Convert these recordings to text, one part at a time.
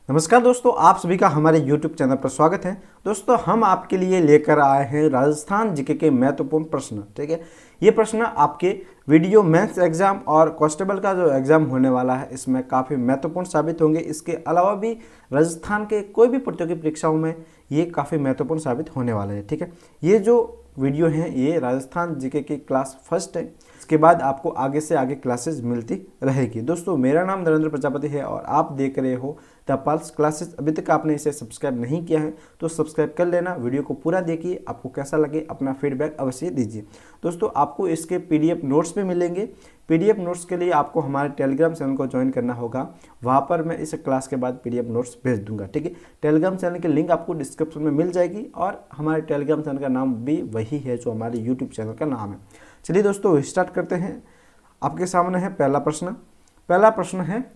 नमस्कार दोस्तों, आप सभी का हमारे YouTube चैनल पर स्वागत है। दोस्तों, हम आपके लिए लेकर आए हैं राजस्थान जीके के महत्वपूर्ण प्रश्न। ठीक है, ये प्रश्न आपके वीडियो मेंस एग्जाम और कांस्टेबल का जो एग्जाम होने वाला है इसमें काफ़ी महत्वपूर्ण साबित होंगे। इसके अलावा भी राजस्थान के कोई भी प्रतियोगी परीक्षाओं में ये काफ़ी महत्वपूर्ण साबित होने वाले हैं। ठीक है, ये जो वीडियो है ये राजस्थान जीके की क्लास फर्स्ट है। इसके बाद आपको आगे से आगे क्लासेस मिलती रहेगी। दोस्तों, मेरा नाम नरेंद्र प्रजापति है और आप देख रहे हो द पल्स क्लासेस। अभी तक आपने इसे सब्सक्राइब नहीं किया है तो सब्सक्राइब कर लेना। वीडियो को पूरा देखिए, आपको कैसा लगे अपना फीडबैक अवश्य दीजिए। दोस्तों, आपको इसके PDF नोट्स भी मिलेंगे। PDF नोट्स के लिए आपको हमारे टेलीग्राम चैनल को ज्वाइन करना होगा। वहाँ पर मैं इस क्लास के बाद PDF नोट्स भेज दूंगा। ठीक है, टेलीग्राम चैनल की लिंक आपको डिस्क्रिप्शन में मिल जाएगी और हमारे टेलीग्राम चैनल का नाम भी वही है जो हमारे YouTube चैनल का नाम है। चलिए दोस्तों, स्टार्ट करते हैं। आपके सामने है पहला प्रश्न। पहला प्रश्न है,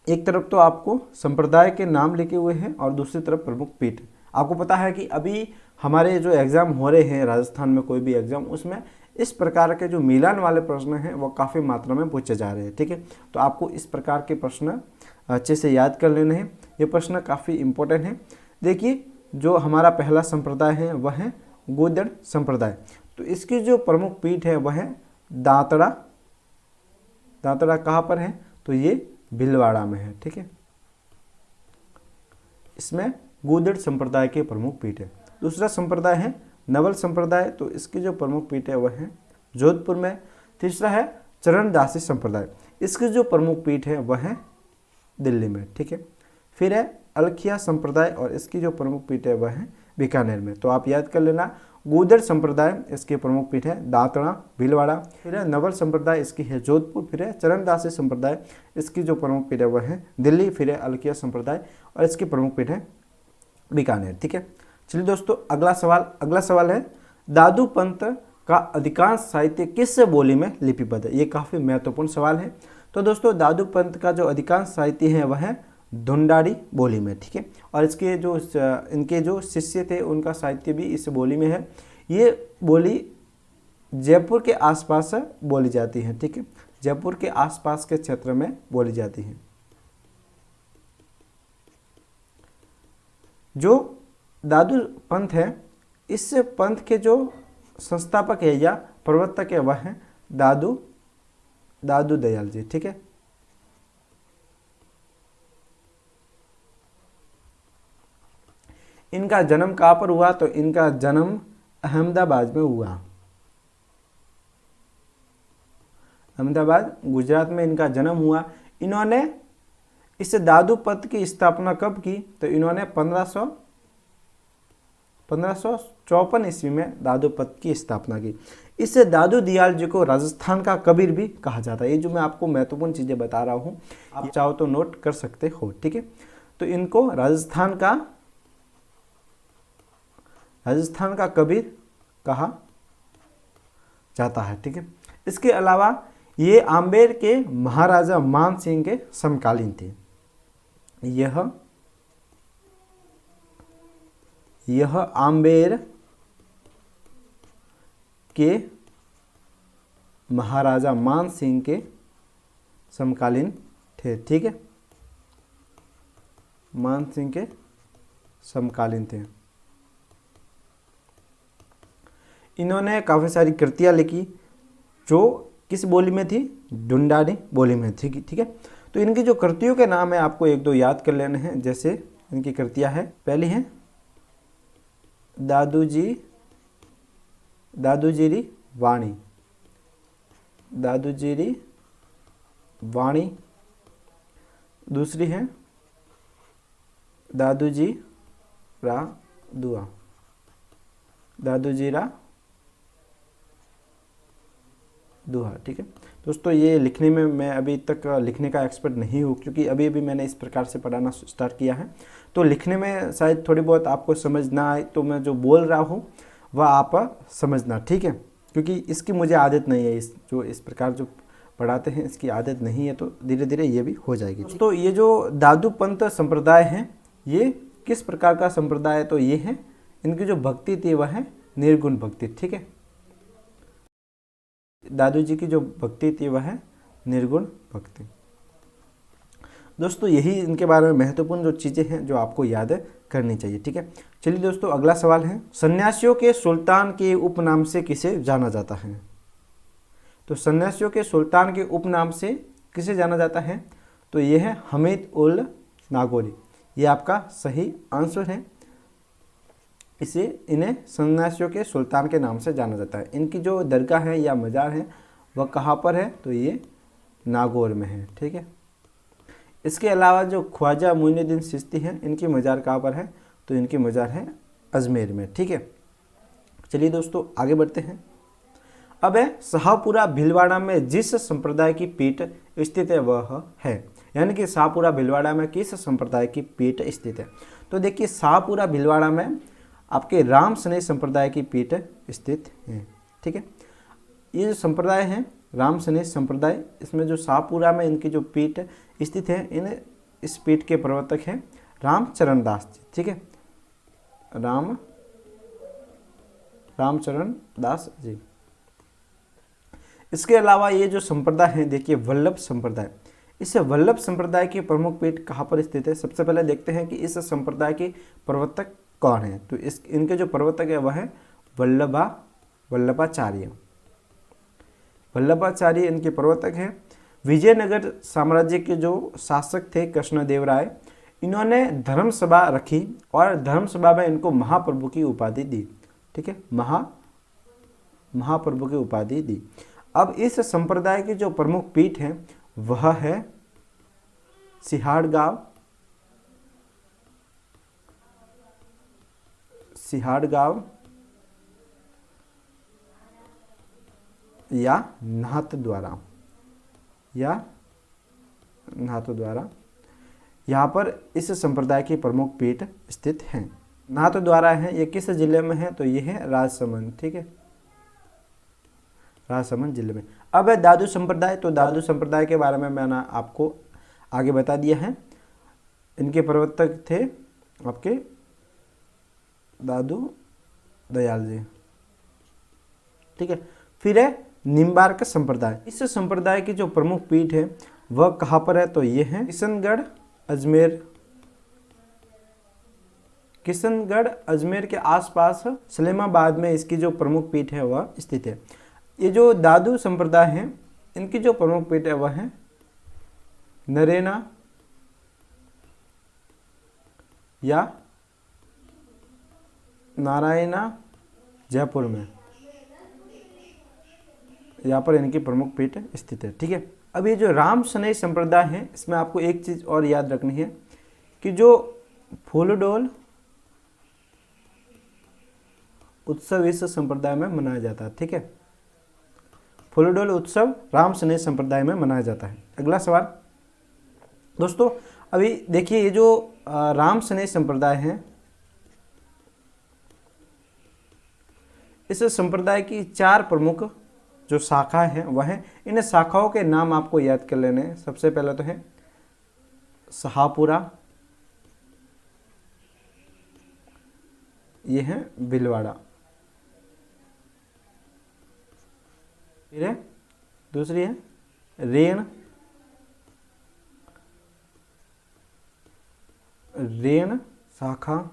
एक तरफ तो आपको संप्रदाय के नाम लिखे हुए हैं और दूसरी तरफ प्रमुख पीठ। आपको पता है कि अभी हमारे जो एग्ज़ाम हो रहे हैं राजस्थान में, कोई भी एग्ज़ाम, उसमें इस प्रकार के जो मिलान वाले प्रश्न हैं वो काफ़ी मात्रा में पूछे जा रहे हैं। ठीक है, तो आपको इस प्रकार के प्रश्न अच्छे से याद कर लेने हैं। ये प्रश्न काफ़ी इम्पोर्टेंट है। देखिए, जो हमारा पहला संप्रदाय है वह है गूदड़ संप्रदाय। तो इसकी जो प्रमुख पीठ है वह है दांतड़ा। दांतड़ा कहाँ पर है? तो ये भीलवाड़ा में है। ठीक है, इसमें गूदड़ संप्रदाय के प्रमुख पीठ है। दूसरा संप्रदाय है नवल संप्रदाय। तो इसकी जो प्रमुख पीठ है वह है जोधपुर में। तीसरा है चरणदासी संप्रदाय। इसकी जो प्रमुख पीठ है वह है दिल्ली में। ठीक है, फिर है अलखिया संप्रदाय और इसकी जो प्रमुख पीठ है वह है बीकानेर में। तो आप याद कर लेना, गूदड़ संप्रदाय इसकी प्रमुख पीठ है दांतड़ा भीलवाड़ा, फिर है नवल संप्रदाय इसकी है जोधपुर, फिर है चरणदासी संप्रदाय इसकी जो प्रमुख पीठ है वह है दिल्ली, फिर है अलखिया संप्रदाय और इसकी प्रमुख पीठ है बीकानेर। ठीक है, चलिए दोस्तों, अगला सवाल है, दादू पंत का अधिकांश साहित्य किस बोली में लिपिबद्ध है? ये काफ़ी महत्वपूर्ण सवाल है। तो दोस्तों, दादू पंत का जो अधिकांश साहित्य है वह है ढूंढाड़ी बोली में। ठीक है, और इनके जो शिष्य थे उनका साहित्य भी इस बोली में है। ये बोली जयपुर के आसपास बोली जाती है। ठीक है, जयपुर के आसपास के क्षेत्र में बोली जाती है। जो दादू पंथ है, इस पंथ के जो संस्थापक है या प्रवर्तक है वह है दादू दयाल जी। ठीक है, इनका जन्म कहाँ पर हुआ? तो इनका जन्म अहमदाबाद में हुआ। अहमदाबाद गुजरात में इनका जन्म हुआ। इन्होंने इस दादू पंथ की स्थापना कब की? तो इन्होंने 1554 ईस्वी में दादू पंथ की स्थापना की। इससे दादू दयाल जी को राजस्थान का कबीर भी कहा जाता है। ये जो मैं आपको महत्वपूर्ण चीज़ें बता रहा हूँ, आप चाहो तो नोट कर सकते हो। ठीक है, तो इनको राजस्थान का कबीर कहा जाता है। ठीक है, इसके अलावा ये आम्बेर के महाराजा मान सिंह के समकालीन थे। यह आम्बेर के महाराजा मान सिंह के समकालीन थे। ठीक है, मान सिंह के समकालीन थे। इन्होंने काफ़ी सारी कृतियाँ लिखी जो किस बोली में थी? ढूंढाड़ी बोली में थी। ठीक है, तो इनकी जो कृतियों के नाम है आपको एक दो याद कर लेने हैं। जैसे इनकी कृतियाँ है, पहली है दादूजीरी वाणी। दादूजीरी वाणी। दूसरी है दादूजी रा दुआ। दादूजीरा दुहा। ठीक है दोस्तों, ये लिखने में मैं अभी तक लिखने का एक्सपर्ट नहीं हूँ क्योंकि अभी मैंने इस प्रकार से पढ़ाना स्टार्ट किया है। तो लिखने में शायद थोड़ी बहुत आपको समझ ना आए, तो मैं जो बोल रहा हूँ वह आप समझना। ठीक है, क्योंकि इसकी मुझे आदत नहीं है, इस प्रकार जो पढ़ाते हैं इसकी आदत नहीं है, तो धीरे धीरे ये भी हो जाएगी। तो ये जो दादू पंथ संप्रदाय है ये किस प्रकार का संप्रदाय है? तो ये है, इनकी जो भक्ति थी वह है निर्गुण भक्ति। ठीक है, दादू जी की जो भक्ति थी वह है निर्गुण भक्ति। दोस्तों यही इनके बारे में महत्वपूर्ण जो चीज़ें हैं जो आपको याद करनी चाहिए। ठीक है, चलिए दोस्तों अगला सवाल है, सन्यासियों के सुल्तान के उपनाम से किसे जाना जाता है? तो सन्यासियों के सुल्तान के उपनाम से किसे जाना जाता है? तो ये है हमीद उल नागौरी, ये आपका सही आंसर है। इन्हें सन्यासियों के सुल्तान के नाम से जाना जाता है। इनकी जो दरगाह है या मज़ार है वह कहाँ पर है? तो ये नागौर में है। ठीक है, इसके अलावा जो ख्वाजा मोइनुद्दीन चिश्ती हैं, इनकी मज़ार कहाँ पर है? तो इनकी मज़ार है अजमेर में। ठीक है, चलिए दोस्तों आगे बढ़ते हैं। अब है शाहपुरा भीलवाड़ा में जिस संप्रदाय की पीठ स्थित है वह है, यानी कि शाहपुरा भीलवाड़ा में किस संप्रदाय की पीठ स्थित है? तो देखिए शाहपुरा भीलवाड़ा में आपके राम स्नेह संप्रदाय की पीठ स्थित है। ठीक है, ये जो संप्रदाय है राम स्नेह संप्रदाय, इसमें जो शाहपुरा में इनकी जो पीठ स्थित है, इस पीठ के प्रवर्तक हैं रामचरण दास जी। ठीक है, रामचरण दास जी। इसके अलावा ये जो संप्रदाय है देखिए वल्लभ संप्रदाय, इस वल्लभ संप्रदाय की प्रमुख पीठ कहाँ पर स्थित है? सबसे पहले देखते हैं कि इस संप्रदाय के प्रवर्तक कौन है। तो इनके जो प्रवर्तक है वह है वल्लभाचार्य इनके प्रवर्तक हैं। विजयनगर साम्राज्य के जो शासक थे कृष्णदेवराय, इन्होंने धर्मसभा रखी और धर्मसभा में इनको महाप्रभु की उपाधि दी। ठीक है, महाप्रभु की उपाधि दी। अब इस संप्रदाय की जो प्रमुख पीठ है वह है सिहाड़गांव या नाथद्वारा यहाँ पर इस संप्रदाय की प्रमुख पीठ स्थित है। नाथद्वारा है, ये किस जिले में है? तो ये है राजसमंद। ठीक है, राजसमंद जिले में। अब है दादू संप्रदाय। तो दादू संप्रदाय के बारे में मैंने आपको आगे बता दिया है। इनके प्रवर्तक थे आपके दादू दयाल जी। ठीक है, फिर है निम्बार्क संप्रदाय। इस संप्रदाय की जो प्रमुख पीठ है वह कहाँ पर है? तो ये है किशनगढ़ अजमेर के आसपास सलेमाबाद में इसकी जो प्रमुख पीठ है वह स्थित है। ये जो दादू संप्रदाय है इनकी जो प्रमुख पीठ है वह है नरेना या नारायणा जयपुर में, यहाँ पर इनकी प्रमुख पीठ स्थित है। ठीक है, अब ये जो राम स्नेह संप्रदाय है इसमें आपको एक चीज़ और याद रखनी है कि जो फूलडोल उत्सव इस संप्रदाय में मनाया जाता है। ठीक है, फूलडोल उत्सव राम स्नेह संप्रदाय में मनाया जाता है। अगला सवाल दोस्तों, अभी देखिए ये जो राम स्नेह संप्रदाय है, इस संप्रदाय की 4 प्रमुख जो शाखा है वह है, इन शाखाओं के नाम आपको याद कर लेने हैं। सबसे पहले तो है शाहपुरा, ये है भीलवाड़ा, फिर है दूसरी है रेण शाखा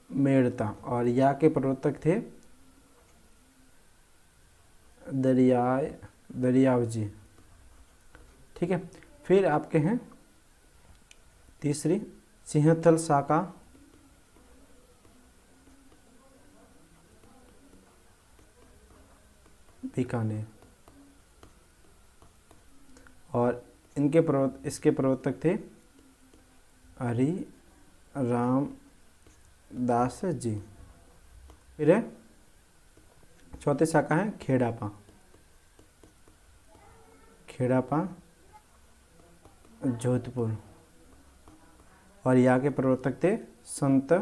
मेड़ता, और यहाँ के प्रवर्तक थे दरियाव जी। ठीक है, फिर आपके हैं तीसरी सिंहथल शाखा बीकानेर, और इसके प्रवर्तक थे हरि राम दास जी। फिर है चौथी शाखा है खेड़ापा जोधपुर, और यहाँ के प्रवर्तक थे संत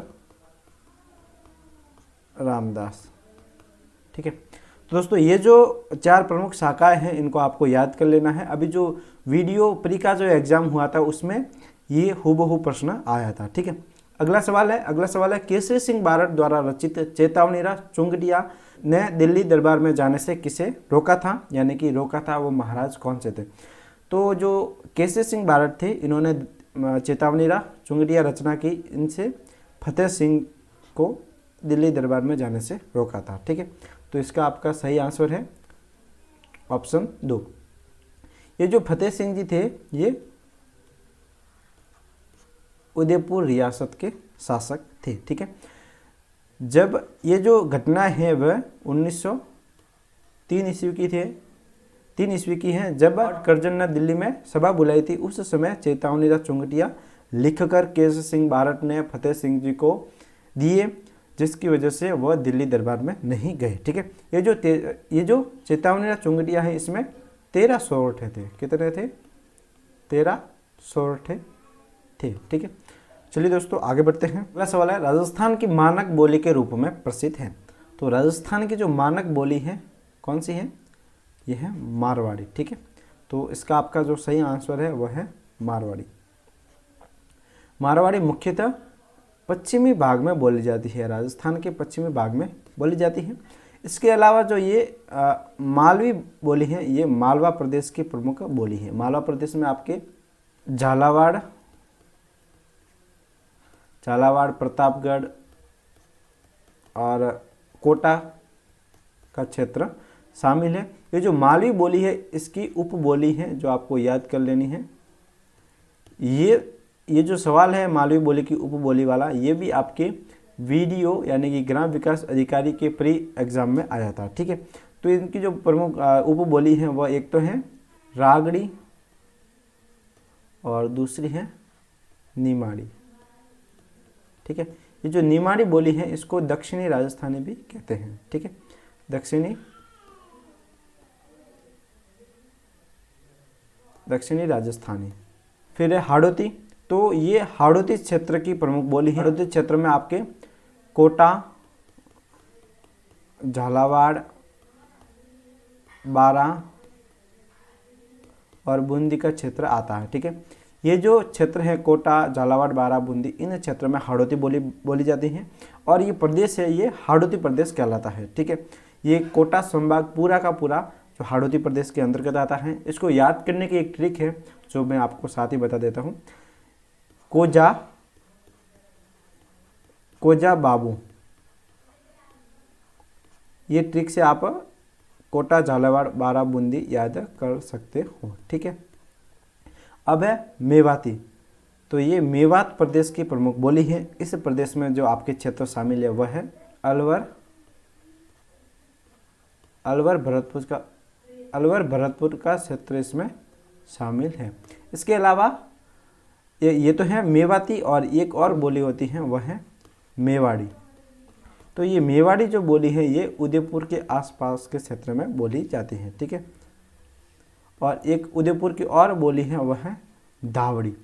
रामदास। ठीक है, तो दोस्तों ये जो 4 प्रमुख शाखाएं हैं इनको आपको याद कर लेना है। अभी जो वीडियो प्री का जो एग्जाम हुआ था उसमें ये हूबहू प्रश्न आया था। ठीक है, अगला सवाल है केसरी सिंह बारड द्वारा रचित चेतावनीरा चुंगडिया ने दिल्ली दरबार में जाने से किसे रोका था, यानी कि रोका था वो महाराज कौन से थे? तो जो केसरी सिंह बारट थे, इन्होंने चेतावनीरा चुंगटिया रचना की, इनसे फतेह सिंह को दिल्ली दरबार में जाने से रोका था। ठीक है, तो इसका आपका सही आंसर है ऑप्शन 2। ये जो फतेह सिंह जी थे, ये उदयपुर रियासत के शासक थे। ठीक है, जब ये जो घटना है वह 1903 ईस्वी की थे, 3 ईस्वी की है, जब करजन ने दिल्ली में सभा बुलाई थी। उस समय चेतावनीरा चुंगटिया लिखकर केसरी सिंह बारट ने फतेह सिंह जी को दिए, जिसकी वजह से वह दिल्ली दरबार में नहीं गए। ठीक है, ये जो चेतावनीरा चुंगटिया है, इसमें 13 सोरठे थे। कितने थे? 13 सोरठे थे। ठीक है, चलिए दोस्तों आगे बढ़ते हैं। अगला सवाल है, राजस्थान की मानक बोली के रूप में प्रसिद्ध है। तो राजस्थान की जो मानक बोली है कौन सी है? यह है मारवाड़ी। ठीक है, तो इसका आपका जो सही आंसर है वह है मारवाड़ी। मारवाड़ी मुख्यतः पश्चिमी भाग में बोली जाती है, राजस्थान के पश्चिमी भाग में बोली जाती है। इसके अलावा जो ये मालवी बोली है, ये मालवा प्रदेश की प्रमुख बोली है। मालवा प्रदेश में आपके झालावाड़, प्रतापगढ़ और कोटा का क्षेत्र शामिल है। ये जो मालवी बोली है, इसकी उपबोली है जो आपको याद कर लेनी है। ये जो सवाल है मालवी बोली की उपबोली वाला, ये भी आपके वीडियो यानी कि ग्राम विकास अधिकारी के प्री एग्जाम में आया था। ठीक है, तो इनकी जो प्रमुख उपबोली है वह एक तो है रागड़ी और दूसरी है निमाड़ी। ठीक है, ये जो निमाड़ी बोली है इसको दक्षिणी राजस्थानी भी कहते हैं। ठीक है, दक्षिणी राजस्थानी। फिर है हाड़ौती। तो ये हाड़ौती क्षेत्र की प्रमुख बोली है। हाड़ौती क्षेत्र में आपके कोटा, झालावाड़, बारा और बूंदी का क्षेत्र आता है। ठीक है, ये जो क्षेत्र है कोटा, झालावाड़, बारा, बूंदी, इन क्षेत्र में हाड़ौती बोली जाती है और ये प्रदेश है, ये हाड़ौती प्रदेश कहलाता है। ठीक है, ये कोटा संभाग पूरा का पूरा जो हाड़ौती प्रदेश के अंतर्गत आता है। इसको याद करने की एक ट्रिक है जो मैं आपको साथ ही बता देता हूँ। कोजा बाबू, ये ट्रिक से आप कोटा, झालावाड़, बारा, बूंदी याद कर सकते हो। ठीक है, अब है मेवाती। तो ये मेवात प्रदेश की प्रमुख बोली है। इस प्रदेश में जो आपके क्षेत्र शामिल है वह है अलवर भरतपुर का क्षेत्र इसमें शामिल है। इसके अलावा ये तो है मेवाती और एक और बोली होती है वह है मेवाड़ी। तो ये मेवाड़ी जो बोली है ये उदयपुर के आसपास के क्षेत्र में बोली जाती है। ठीक है, और एक उदयपुर की और बोली है वह है दावड़ी,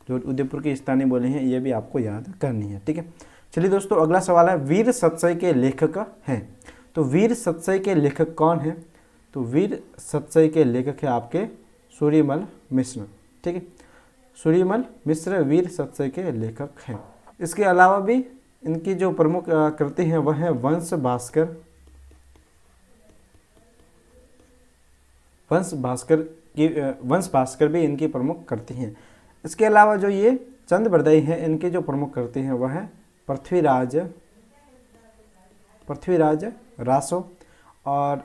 जो उदयपुर की स्थानीय बोली है, ये भी आपको याद करनी है। ठीक है, चलिए दोस्तों अगला सवाल है, वीर सतसई के लेखक हैं। तो वीर सतसई के लेखक कौन है? तो वीर सतसई के लेखक है आपके सूर्यमल मिश्र। ठीक है, सूर्यमल मिश्र वीर सतसई के लेखक हैं। इसके अलावा भी इनकी जो प्रमुख कृति है वह है वंश भास्कर भी इनकी प्रमुख कृति हैं। इसके अलावा जो ये चंद बरदई हैं, इनकी जो प्रमुख कृति हैं वह है पृथ्वीराज रासो। और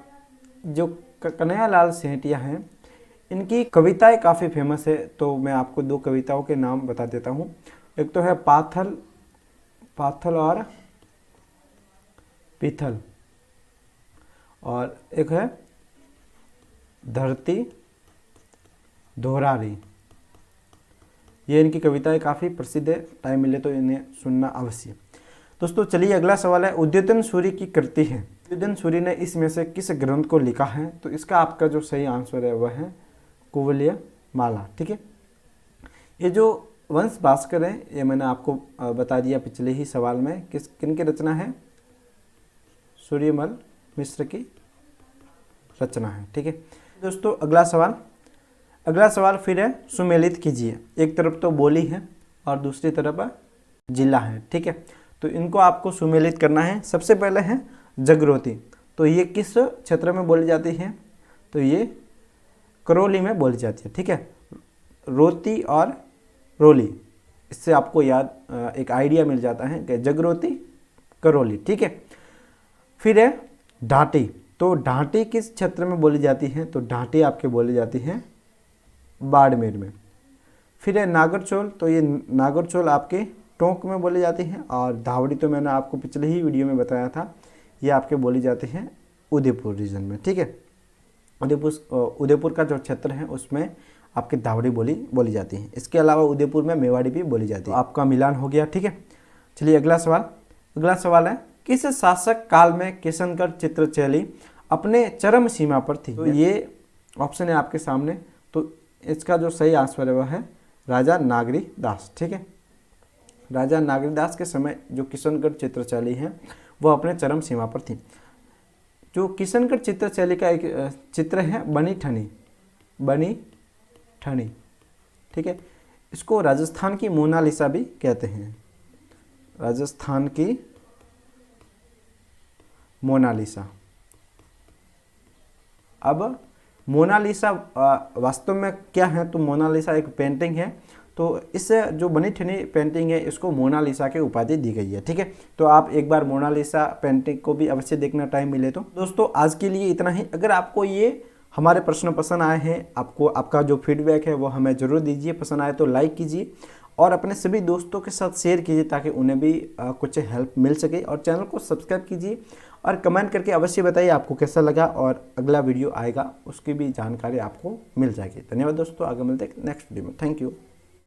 जो कन्हैयालाल सेहटिया हैं, इनकी कविताएं काफ़ी फेमस है। तो मैं आपको 2 कविताओं के नाम बता देता हूँ। एक तो है पाथल और पीथल, और एक है धरती दोहरारी। ये इनकी कविताएं काफ़ी प्रसिद्ध है, टाइम मिले तो इन्हें सुनना अवश्य। दोस्तों चलिए अगला सवाल है, उद्योतन सूरी की कृति है। उद्योतन सूरी ने इसमें से किस ग्रंथ को लिखा है? तो इसका आपका जो सही आंसर है वह है कुवलय माला। ठीक है, ये जो वंश भास्कर है, ये मैंने आपको बता दिया पिछले ही सवाल में किन की रचना है, सूर्यमल मिश्र की रचना है। ठीक है दोस्तों, अगला सवाल फिर है सुमेलित कीजिए। एक तरफ तो बोली है और दूसरी तरफ जिला है। ठीक है, तो इनको आपको सुमेलित करना है। सबसे पहले है जगरोती। तो ये किस क्षेत्र में बोली जाती है? तो ये करौली में बोली जाती है। ठीक है, रोती और रोली, इससे आपको याद एक आइडिया मिल जाता है कि जगरोती करौली। ठीक है, फिर है ढाटी। तो ढाटी किस क्षेत्र में बोली जाती है? तो ढाटी आपके बोली जाती है बाड़मेर में। फिर है नागरचौल। तो ये नागरचौल आपके टोंक में बोली जाती है। और धावड़ी तो मैंने आपको पिछले ही वीडियो में बताया था, ये आपके बोली जाती है उदयपुर रीजन में। ठीक है, उदयपुर का जो क्षेत्र है उसमें आपकी धावड़ी बोली जाती है। इसके अलावा उदयपुर में मेवाड़ी भी बोली जाती है। आपका मिलान हो गया। ठीक है, चलिए अगला सवाल है किस शासक काल में किशनगढ़ चित्रशैली अपने चरम सीमा पर थी? तो ये ऑप्शन है आपके सामने। तो इसका जो सही आंसर है वह है राजा नागरी दास। ठीक है, राजा नागरी दास के समय जो किशनगढ़ चित्रशैली है वह अपने चरम सीमा पर थी। जो किशनगढ़ चित्रशैली का एक चित्र है बनी ठनी। ठीक है, इसको राजस्थान की मोनालिसा भी कहते हैं, राजस्थान की मोनालिसा। अब मोनालिसा वास्तव में क्या है? तो मोनालिसा एक पेंटिंग है। तो इस जो बनी ठनी पेंटिंग है इसको मोनालिसा की उपाधि दी गई है। ठीक है, तो आप एक बार मोनालिसा पेंटिंग को भी अवश्य देखना टाइम मिले तो। दोस्तों आज के लिए इतना ही। अगर आपको ये हमारे प्रश्न पसंद आए हैं, आपका जो फीडबैक है वो हमें ज़रूर दीजिए। पसंद आए तो लाइक कीजिए और अपने सभी दोस्तों के साथ शेयर कीजिए ताकि उन्हें भी कुछ हेल्प मिल सके। और चैनल को सब्सक्राइब कीजिए और कमेंट करके अवश्य बताइए आपको कैसा लगा, और अगला वीडियो आएगा उसकी भी जानकारी आपको मिल जाएगी। धन्यवाद दोस्तों, आगे मिलते हैं नेक्स्ट वीडियो में। Thank you.